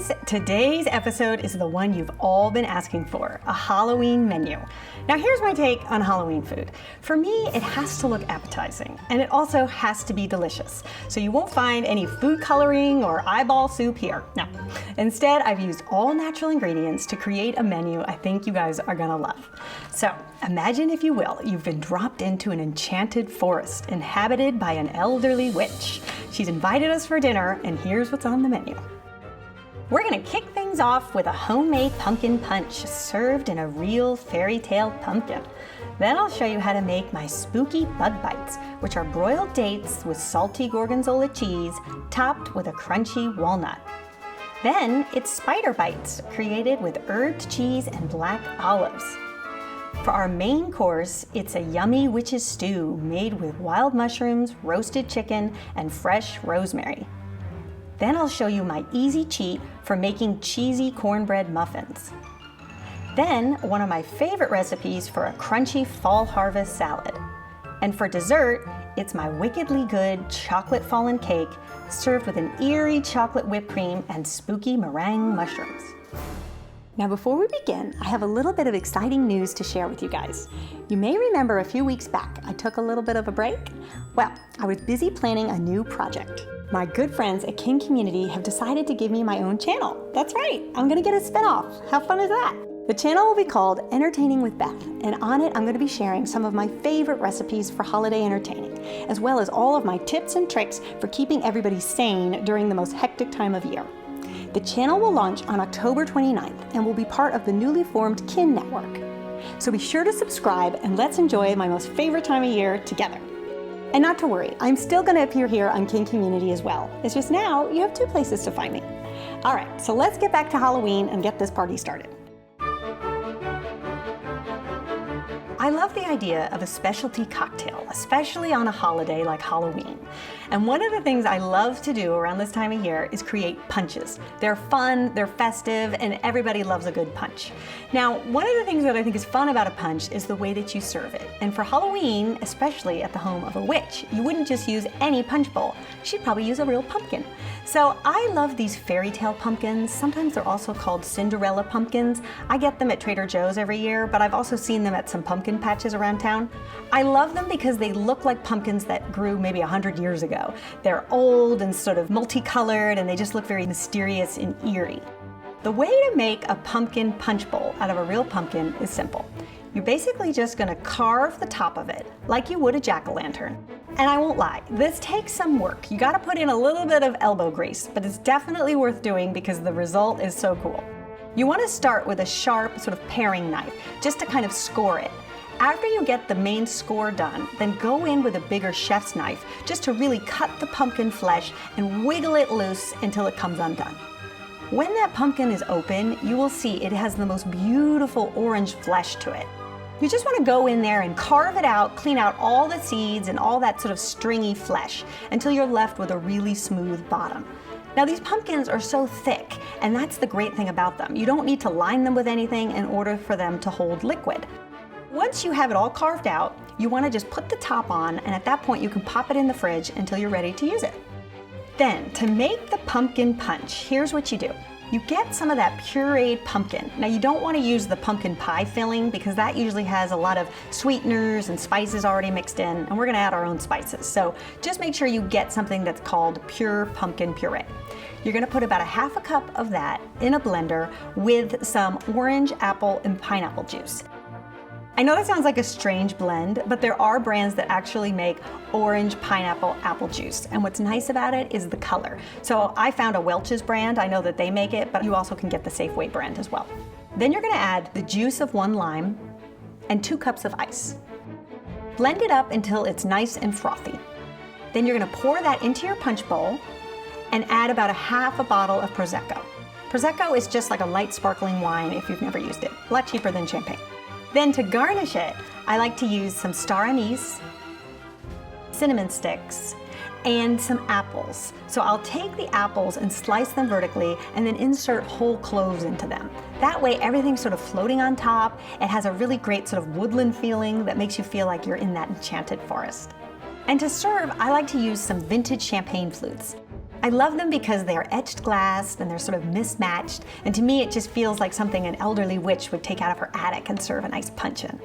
guys, today's episode is the one you've all been asking for, a Halloween menu. Now here's my take on Halloween food. For me, it has to look appetizing, and it also has to be delicious. So you won't find any food coloring or eyeball soup here. No. Instead, I've used all natural ingredients to create a menu I think you guys are gonna love. So imagine, if you will, you've been dropped into an enchanted forest inhabited by an elderly witch. She's invited us for dinner, and here's what's on the menu. We're gonna kick things off with a homemade pumpkin punch served in a real fairy tale pumpkin. Then I'll show you how to make my spooky bug bites, which are broiled dates with salty gorgonzola cheese topped with a crunchy walnut. Then it's spider bites created with herbed cheese and black olives. For our main course, it's a yummy witch's stew made with wild mushrooms, roasted chicken, and fresh rosemary. Then I'll show you my easy cheat for making cheesy cornbread muffins. Then one of my favorite recipes for a crunchy fall harvest salad. And for dessert, it's my wickedly good chocolate fondant cake served with an eerie chocolate whipped cream and spooky meringue mushrooms. Now before we begin, I have a little bit of exciting news to share with you guys. You may remember a few weeks back, I took a little bit of a break. Well, I was busy planning a new project. My good friends at King Community have decided to give me my own channel. That's right, I'm gonna get a spinoff. How fun is that? The channel will be called Entertaining with Beth, and on it I'm gonna be sharing some of my favorite recipes for holiday entertaining, as well as all of my tips and tricks for keeping everybody sane during the most hectic time of year. The channel will launch on October 29th and will be part of the newly formed Kin Network. So be sure to subscribe and let's enjoy my most favorite time of year together. And not to worry, I'm still going to appear here on King Community as well. It's just now you have two places to find me. All right, so let's get back to Halloween and get this party started. I love the idea of a specialty cocktail, especially on a holiday like Halloween. And one of the things I love to do around this time of year is create punches. They're fun, they're festive, and everybody loves a good punch. Now, one of the things that I think is fun about a punch is the way that you serve it. And for Halloween, especially at the home of a witch, you wouldn't just use any punch bowl. She'd probably use a real pumpkin. So I love these fairy tale pumpkins. Sometimes they're also called Cinderella pumpkins. I get them at Trader Joe's every year, but I've also seen them at some pumpkin patches around town. I love them because they look like pumpkins that grew maybe 100 years ago. They're old and sort of multicolored, and they just look very mysterious and eerie. The way to make a pumpkin punch bowl out of a real pumpkin is simple. You're basically just gonna carve the top of it like you would a jack-o'-lantern. And I won't lie, this takes some work. You gotta put in a little bit of elbow grease, but it's definitely worth doing because the result is so cool. You wanna start with a sharp sort of paring knife, just to kind of score it. After you get the main score done, then go in with a bigger chef's knife just to really cut the pumpkin flesh and wiggle it loose until it comes undone. When that pumpkin is open, you will see it has the most beautiful orange flesh to it. You just want to go in there and carve it out, clean out all the seeds and all that sort of stringy flesh until you're left with a really smooth bottom. Now these pumpkins are so thick, and that's the great thing about them. You don't need to line them with anything in order for them to hold liquid. Once you have it all carved out, you want to just put the top on, and at that point you can pop it in the fridge until you're ready to use it. Then, to make the pumpkin punch, here's what you do. You get some of that pureed pumpkin. Now you don't want to use the pumpkin pie filling because that usually has a lot of sweeteners and spices already mixed in, and we're going to add our own spices. So just make sure you get something that's called pure pumpkin puree. You're going to put about a half a cup of that in a blender with some orange, apple, and pineapple juice. I know that sounds like a strange blend, but there are brands that actually make orange, pineapple, apple juice. And what's nice about it is the color. So I found a Welch's brand. I know that they make it, but you also can get the Safeway brand as well. Then you're gonna add the juice of 1 lime and 2 cups of ice. Blend it up until it's nice and frothy. Then you're gonna pour that into your punch bowl and add about a half a bottle of Prosecco. Prosecco is just like a light sparkling wine if you've never used it. A lot cheaper than champagne. Then to garnish it, I like to use some star anise, cinnamon sticks, and some apples. So I'll take the apples and slice them vertically and then insert whole cloves into them. That way everything's sort of floating on top. It has a really great sort of woodland feeling that makes you feel like you're in that enchanted forest. And to serve, I like to use some vintage champagne flutes. I love them because they're etched glass and they're sort of mismatched, and to me it just feels like something an elderly witch would take out of her attic and serve a nice punch in.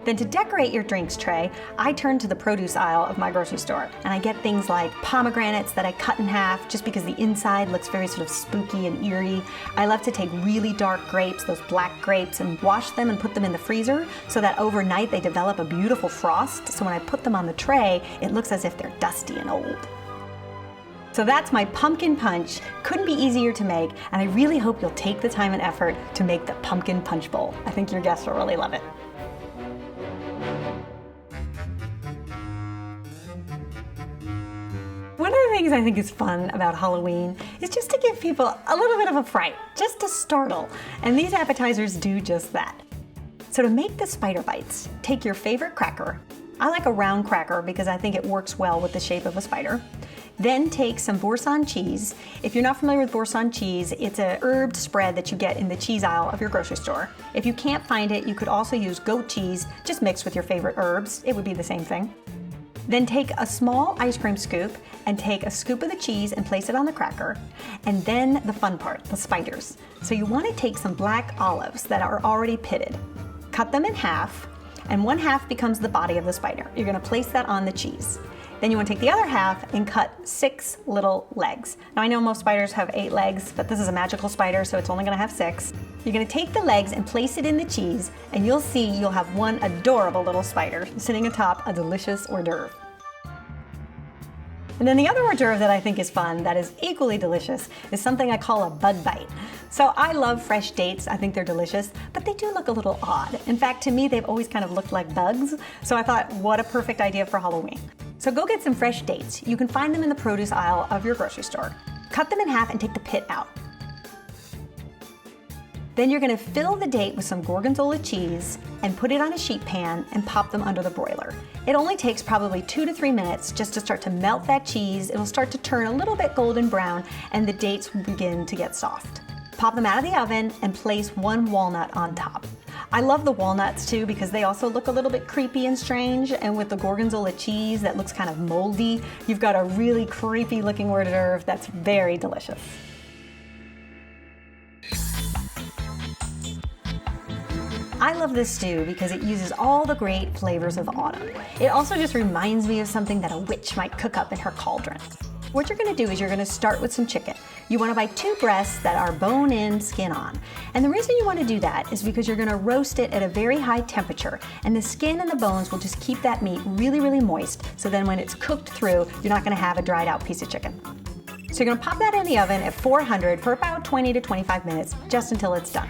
Then to decorate your drinks tray, I turn to the produce aisle of my grocery store, and I get things like pomegranates that I cut in half just because the inside looks very sort of spooky and eerie. I love to take really dark grapes, those black grapes, and wash them and put them in the freezer so that overnight they develop a beautiful frost, so when I put them on the tray, it looks as if they're dusty and old. So that's my pumpkin punch. Couldn't be easier to make, and I really hope you'll take the time and effort to make the pumpkin punch bowl. I think your guests will really love it. One of the things I think is fun about Halloween is just to give people a little bit of a fright, just to startle, and these appetizers do just that. So to make the spider bites, take your favorite cracker. I like a round cracker because I think it works well with the shape of a spider. Then take some Boursin cheese. If you're not familiar with Boursin cheese, it's a herbed spread that you get in the cheese aisle of your grocery store. If you can't find it, you could also use goat cheese, just mixed with your favorite herbs. It would be the same thing. Then take a small ice cream scoop and take a scoop of the cheese and place it on the cracker. And then the fun part, the spiders. So you want to take some black olives that are already pitted, cut them in half, and one half becomes the body of the spider. You're going to place that on the cheese. Then you want to take the other half and cut 6 little legs. Now I know most spiders have 8 legs, but this is a magical spider, so it's only going to have 6. You're going to take the legs and place it in the cheese, and you'll see you'll have one adorable little spider sitting atop a delicious hors d'oeuvre. And then the other hors d'oeuvre that I think is fun, that is equally delicious, is something I call a bug bite. So I love fresh dates, I think they're delicious, but they do look a little odd. In fact, to me, they've always kind of looked like bugs, so I thought, what a perfect idea for Halloween. So go get some fresh dates. You can find them in the produce aisle of your grocery store. Cut them in half and take the pit out. Then you're going to fill the date with some gorgonzola cheese and put it on a sheet pan and pop them under the broiler. It only takes probably 2 to 3 minutes just to start to melt that cheese. It'll start to turn a little bit golden brown and the dates will begin to get soft. Pop them out of the oven and place 1 walnut on top. I love the walnuts too because they also look a little bit creepy and strange, and with the gorgonzola cheese that looks kind of moldy, you've got a really creepy looking hors d'oeuvre that's very delicious. I love this stew because it uses all the great flavors of autumn. It also just reminds me of something that a witch might cook up in her cauldron. What you're going to do is you're going to start with some chicken. You want to buy 2 breasts that are bone in, skin on. And the reason you want to do that is because you're going to roast it at a very high temperature, and the skin and the bones will just keep that meat really, really moist, so then when it's cooked through, you're not going to have a dried out piece of chicken. So you're going to pop that in the oven at 400 for about 20 to 25 minutes, just until it's done.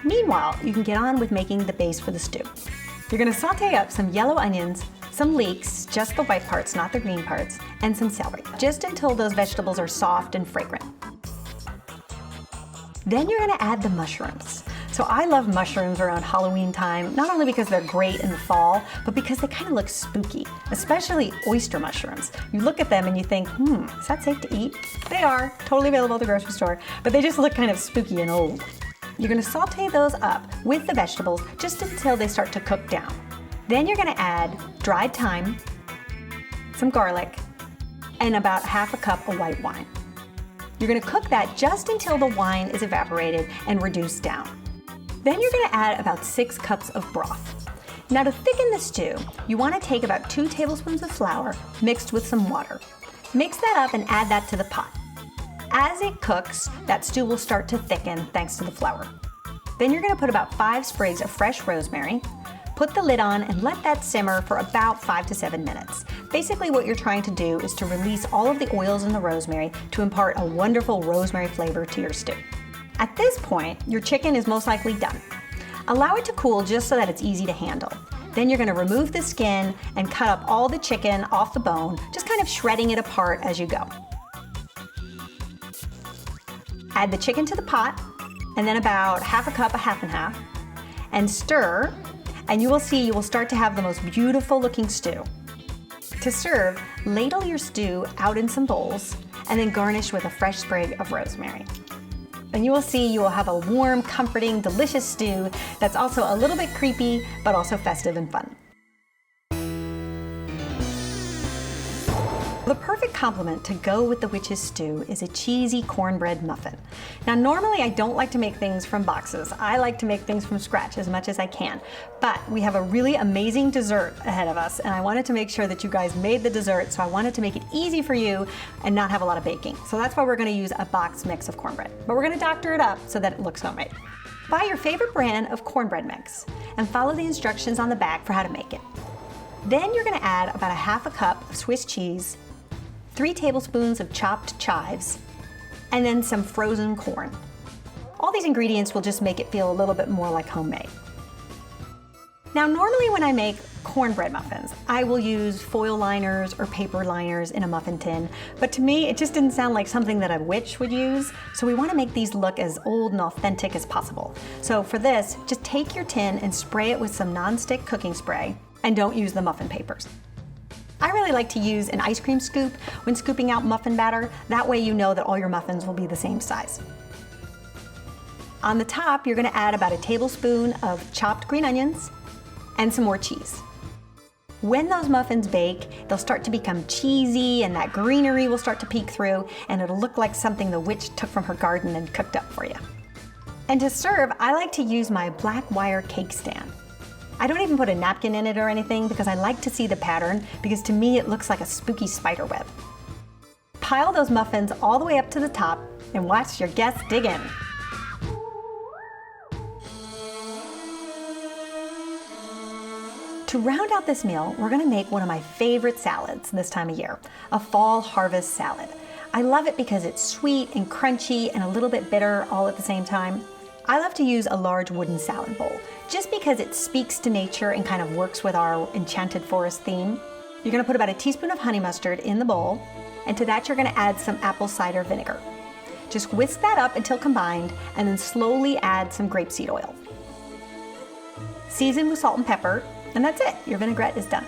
Meanwhile, you can get on with making the base for the stew. You're going to saute up some yellow onions, some leeks, just the white parts, not the green parts, and some celery, just until those vegetables are soft and fragrant. Then you're going to add the mushrooms. So I love mushrooms around Halloween time, not only because they're great in the fall, but because they kind of look spooky, especially oyster mushrooms. You look at them and you think, is that safe to eat? They are, totally available at the grocery store, but they just look kind of spooky and old. You're going to saute those up with the vegetables just until they start to cook down. Then you're going to add dried thyme, some garlic, and about half a cup of white wine. You're going to cook that just until the wine is evaporated and reduced down. Then you're going to add about 6 cups of broth. Now to thicken the stew, you want to take about 2 tablespoons of flour mixed with some water. Mix that up and add that to the pot. As it cooks, that stew will start to thicken thanks to the flour. Then you're going to put about 5 sprigs of fresh rosemary, put the lid on and let that simmer for about 5 to 7 minutes. Basically what you're trying to do is to release all of the oils in the rosemary to impart a wonderful rosemary flavor to your stew. At this point, your chicken is most likely done. Allow it to cool just so that it's easy to handle. Then you're going to remove the skin and cut up all the chicken off the bone, just kind of shredding it apart as you go. Add the chicken to the pot, and then about half a cup, a half and half, and stir, and you will see you will start to have the most beautiful looking stew. To serve, ladle your stew out in some bowls, and then garnish with a fresh sprig of rosemary. And you will see you will have a warm, comforting, delicious stew that's also a little bit creepy, but also festive and fun. The perfect complement to go with the witch's stew is a cheesy cornbread muffin. Now normally I don't like to make things from boxes. I like to make things from scratch as much as I can. But we have a really amazing dessert ahead of us, and I wanted to make sure that you guys made the dessert, so I wanted to make it easy for you and not have a lot of baking. So that's why we're going to use a box mix of cornbread. But we're going to doctor it up so that it looks homemade. Buy your favorite brand of cornbread mix and follow the instructions on the back for how to make it. Then you're going to add about a half a cup of Swiss cheese, 3 tablespoons of chopped chives, and then some frozen corn. All these ingredients will just make it feel a little bit more like homemade. Now normally when I make cornbread muffins, I will use foil liners or paper liners in a muffin tin, but to me it just didn't sound like something that a witch would use, so we want to make these look as old and authentic as possible. So for this, just take your tin and spray it with some non-stick cooking spray, and don't use the muffin papers. I really like to use an ice cream scoop when scooping out muffin batter. That way you know that all your muffins will be the same size. On the top, you're going to add about a tablespoon of chopped green onions and some more cheese. When those muffins bake, they'll start to become cheesy and that greenery will start to peek through, and it'll look like something the witch took from her garden and cooked up for you. And to serve, I like to use my black wire cake stand. I don't even put a napkin in it or anything because I like to see the pattern, because to me it looks like a spooky spider web. Pile those muffins all the way up to the top and watch your guests dig in. To round out this meal, we're going to make one of my favorite salads this time of year, a fall harvest salad. I love it because it's sweet and crunchy and a little bit bitter all at the same time. I love to use a large wooden salad bowl, just because it speaks to nature and kind of works with our enchanted forest theme. You're going to put about a teaspoon of honey mustard in the bowl, and to that you're going to add some apple cider vinegar. Just whisk that up until combined, and then slowly add some grapeseed oil. Season with salt and pepper, and that's it. Your vinaigrette is done.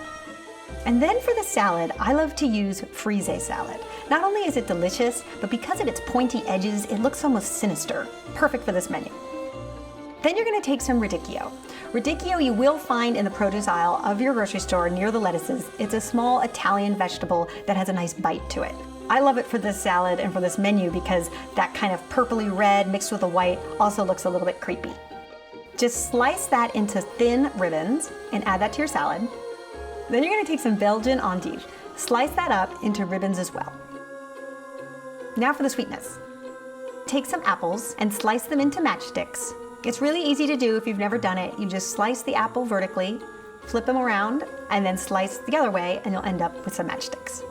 And then for the salad, I love to use frise salad. Not only is it delicious, but because of its pointy edges, it looks almost sinister. Perfect for this menu. Then you're going to take some radicchio. Radicchio you will find in the produce aisle of your grocery store near the lettuces. It's a small Italian vegetable that has a nice bite to it. I love it for this salad and for this menu because that kind of purpley red mixed with the white also looks a little bit creepy. Just slice that into thin ribbons and add that to your salad. Then you're going to take some Belgian endive. Slice that up into ribbons as well. Now for the sweetness. Take some apples and slice them into matchsticks. It's really easy to do if you've never done it. You just slice the apple vertically, flip them around, and then slice the other way, and you'll end up with some matchsticks.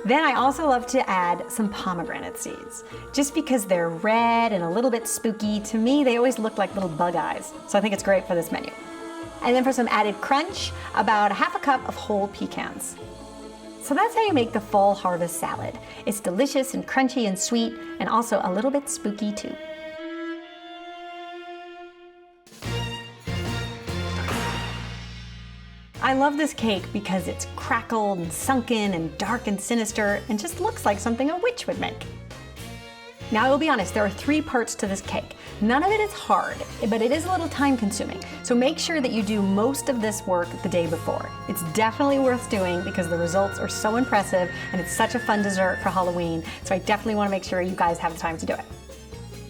Then I also love to add some pomegranate seeds. Just because they're red and a little bit spooky, to me they always look like little bug eyes. So I think it's great for this menu. And then for some added crunch, about a half a cup of whole pecans. So that's how you make the fall harvest salad. It's delicious and crunchy and sweet, and also a little bit spooky too. I love this cake because it's crackled and sunken and dark and sinister and just looks like something a witch would make. Now I will be honest, there are 3 parts to this cake. None of it is hard, but it is a little time consuming. So make sure that you do most of this work the day before. It's definitely worth doing because the results are so impressive and it's such a fun dessert for Halloween. So I definitely want to make sure you guys have the time to do it.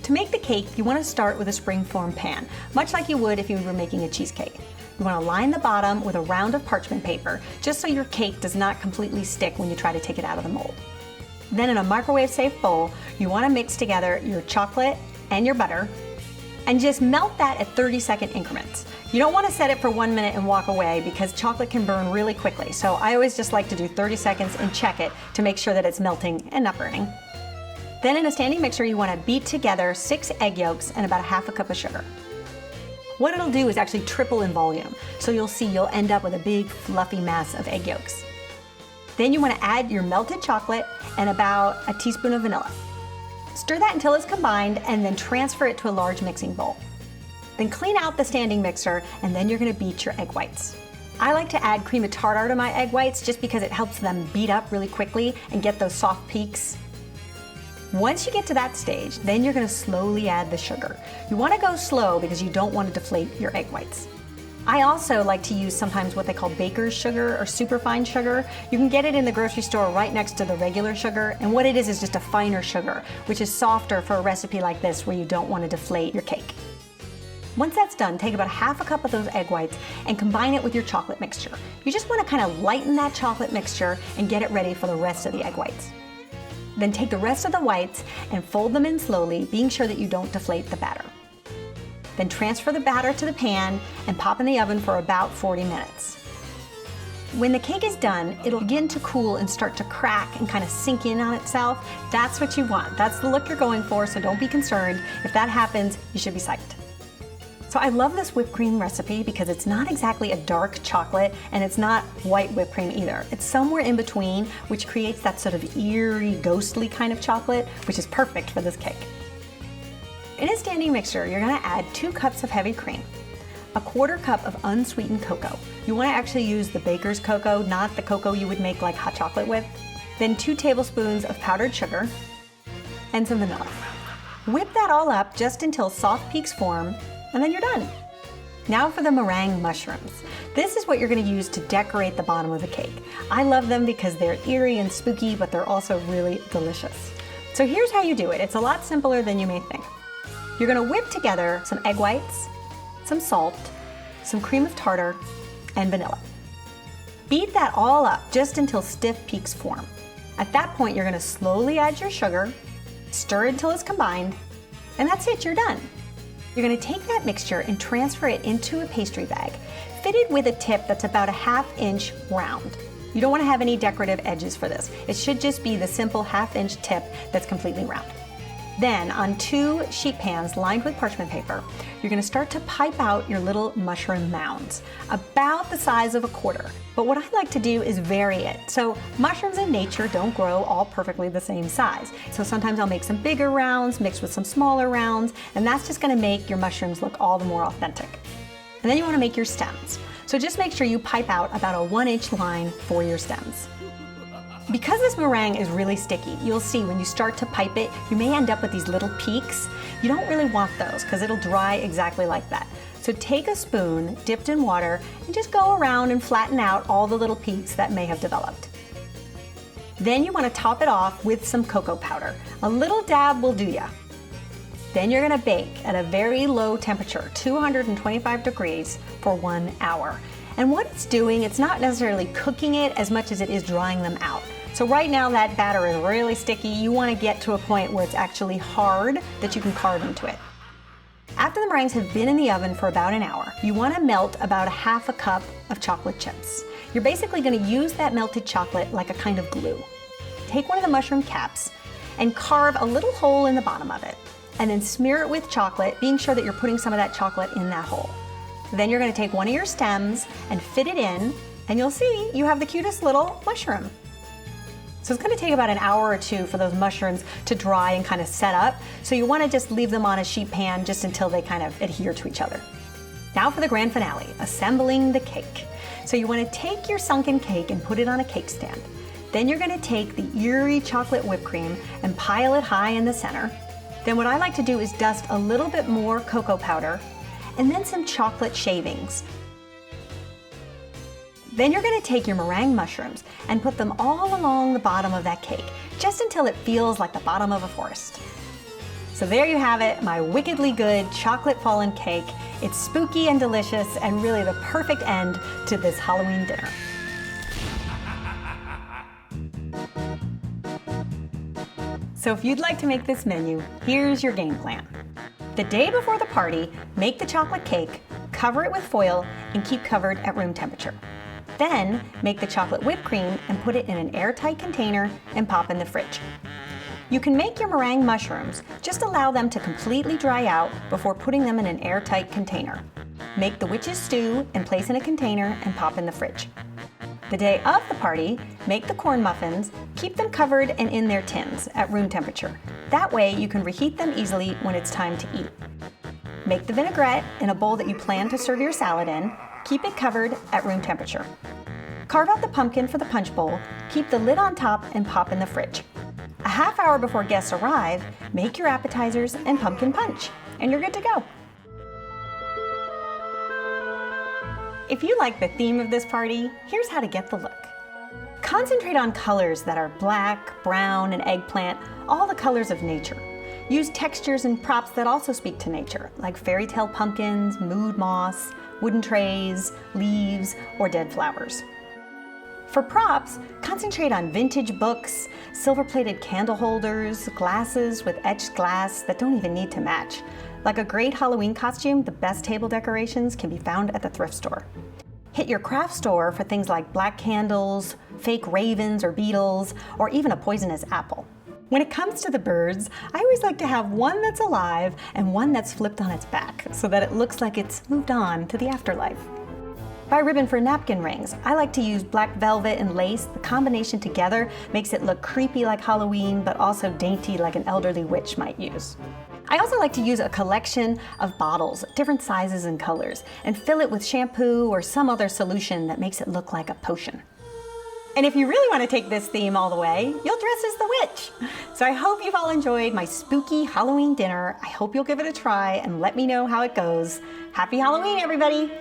To make the cake, you want to start with a springform pan, much like you would if you were making a cheesecake. You want to line the bottom with a round of parchment paper, just so your cake does not completely stick when you try to take it out of the mold. Then in a microwave-safe bowl, you want to mix together your chocolate and your butter, and just melt that at 30-second increments. You don't want to set it for 1 minute and walk away because chocolate can burn really quickly, so I always just like to do 30 seconds and check it to make sure that it's melting and not burning. Then in a standing mixer, you want to beat together 6 egg yolks and about a half a cup of sugar. What it'll do is actually triple in volume, so you'll see you'll end up with a big fluffy mass of egg yolks. Then you want to add your melted chocolate and about a teaspoon of vanilla. Stir that until it's combined and then transfer it to a large mixing bowl. Then clean out the standing mixer and then you're going to beat your egg whites. I like to add cream of tartar to my egg whites just because it helps them beat up really quickly and get those soft peaks. Once you get to that stage, then you're going to slowly add the sugar. You want to go slow because you don't want to deflate your egg whites. I also like to use sometimes what they call baker's sugar or superfine sugar. You can get it in the grocery store right next to the regular sugar, and what it is just a finer sugar, which is softer for a recipe like this where you don't want to deflate your cake. Once that's done, take about half a cup of those egg whites and combine it with your chocolate mixture. You just want to kind of lighten that chocolate mixture and get it ready for the rest of the egg whites. Then take the rest of the whites and fold them in slowly, being sure that you don't deflate the batter. Then transfer the batter to the pan and pop in the oven for about 40 minutes. When the cake is done, it'll begin to cool and start to crack and kind of sink in on itself. That's what you want. That's the look you're going for, so don't be concerned. If that happens, you should be psyched. So I love this whipped cream recipe because it's not exactly a dark chocolate and it's not white whipped cream either. It's somewhere in between, which creates that sort of eerie, ghostly kind of chocolate, which is perfect for this cake. In a standing mixture, you're going to add 2 cups of heavy cream, a 1/4 cup of unsweetened cocoa. You want to actually use the baker's cocoa, not the cocoa you would make like hot chocolate with. Then 2 tablespoons of powdered sugar and some vanilla. Whip that all up just until soft peaks form, and then you're done. Now for the meringue mushrooms. This is what you're going to use to decorate the bottom of the cake. I love them because they're eerie and spooky, but they're also really delicious. So here's how you do it. It's a lot simpler than you may think. You're going to whip together some egg whites, some salt, some cream of tartar, and vanilla. Beat that all up just until stiff peaks form. At that point, you're going to slowly add your sugar, stir until it's combined, and that's it, you're done. You're going to take that mixture and transfer it into a pastry bag, fitted with a tip that's about a 1/2 inch round. You don't want to have any decorative edges for this. It should just be the simple 1/2 inch tip that's completely round. Then, on 2 sheet pans lined with parchment paper, you're going to start to pipe out your little mushroom mounds, about the size of a quarter. But what I like to do is vary it. So mushrooms in nature don't grow all perfectly the same size. So sometimes I'll make some bigger rounds mixed with some smaller rounds, and that's just going to make your mushrooms look all the more authentic. And then you want to make your stems. So just make sure you pipe out about a 1-inch line for your stems. Because this meringue is really sticky, you'll see when you start to pipe it, you may end up with these little peaks. You don't really want those because it'll dry exactly like that. So take a spoon dipped in water and just go around and flatten out all the little peaks that may have developed. Then you want to top it off with some cocoa powder. A little dab will do ya. Then you're going to bake at a very low temperature, 225 degrees, for 1 hour. And what it's doing, it's not necessarily cooking it as much as it is drying them out. So right now that batter is really sticky. You want to get to a point where it's actually hard that you can carve into it. After the meringues have been in the oven for about an hour, you want to melt about 1/2 cup of chocolate chips. You're basically going to use that melted chocolate like a kind of glue. Take one of the mushroom caps and carve a little hole in the bottom of it, and then smear it with chocolate, being sure that you're putting some of that chocolate in that hole. Then you're going to take one of your stems and fit it in, and you'll see you have the cutest little mushroom. So it's going to take about an hour or 2 for those mushrooms to dry and kind of set up. So you want to just leave them on a sheet pan just until they kind of adhere to each other. Now for the grand finale, assembling the cake. So you want to take your sunken cake and put it on a cake stand. Then you're going to take the eerie chocolate whipped cream and pile it high in the center. Then what I like to do is dust a little bit more cocoa powder and then some chocolate shavings. Then you're going to take your meringue mushrooms and put them all along the bottom of that cake, just until it feels like the bottom of a forest. So there you have it, my wickedly good chocolate fondue cake. It's spooky and delicious and really the perfect end to this Halloween dinner. So if you'd like to make this menu, here's your game plan. The day before the party, make the chocolate cake, cover it with foil, and keep covered at room temperature. Then, make the chocolate whipped cream and put it in an airtight container and pop in the fridge. You can make your meringue mushrooms, just allow them to completely dry out before putting them in an airtight container. Make the witch's stew and place in a container and pop in the fridge. The day of the party, make the corn muffins, keep them covered and in their tins at room temperature. That way you can reheat them easily when it's time to eat. Make the vinaigrette in a bowl that you plan to serve your salad in, keep it covered at room temperature. Carve out the pumpkin for the punch bowl, keep the lid on top and pop in the fridge. A half hour before guests arrive, make your appetizers and pumpkin punch, and you're good to go. If you like the theme of this party, here's how to get the look. Concentrate on colors that are black, brown, and eggplant, all the colors of nature. Use textures and props that also speak to nature, like fairy tale pumpkins, mood moss, wooden trays, leaves, or dead flowers. For props, concentrate on vintage books, silver-plated candle holders, glasses with etched glass that don't even need to match. Like a great Halloween costume, the best table decorations can be found at the thrift store. Hit your craft store for things like black candles, fake ravens or beetles, or even a poisonous apple. When it comes to the birds, I always like to have one that's alive and one that's flipped on its back so that it looks like it's moved on to the afterlife. Buy ribbon for napkin rings. I like to use black velvet and lace. The combination together makes it look creepy like Halloween, but also dainty like an elderly witch might use. I also like to use a collection of bottles, different sizes and colors, and fill it with shampoo or some other solution that makes it look like a potion. And if you really want to take this theme all the way, you'll dress as the witch. So I hope you've all enjoyed my spooky Halloween dinner. I hope you'll give it a try and let me know how it goes. Happy Halloween, everybody!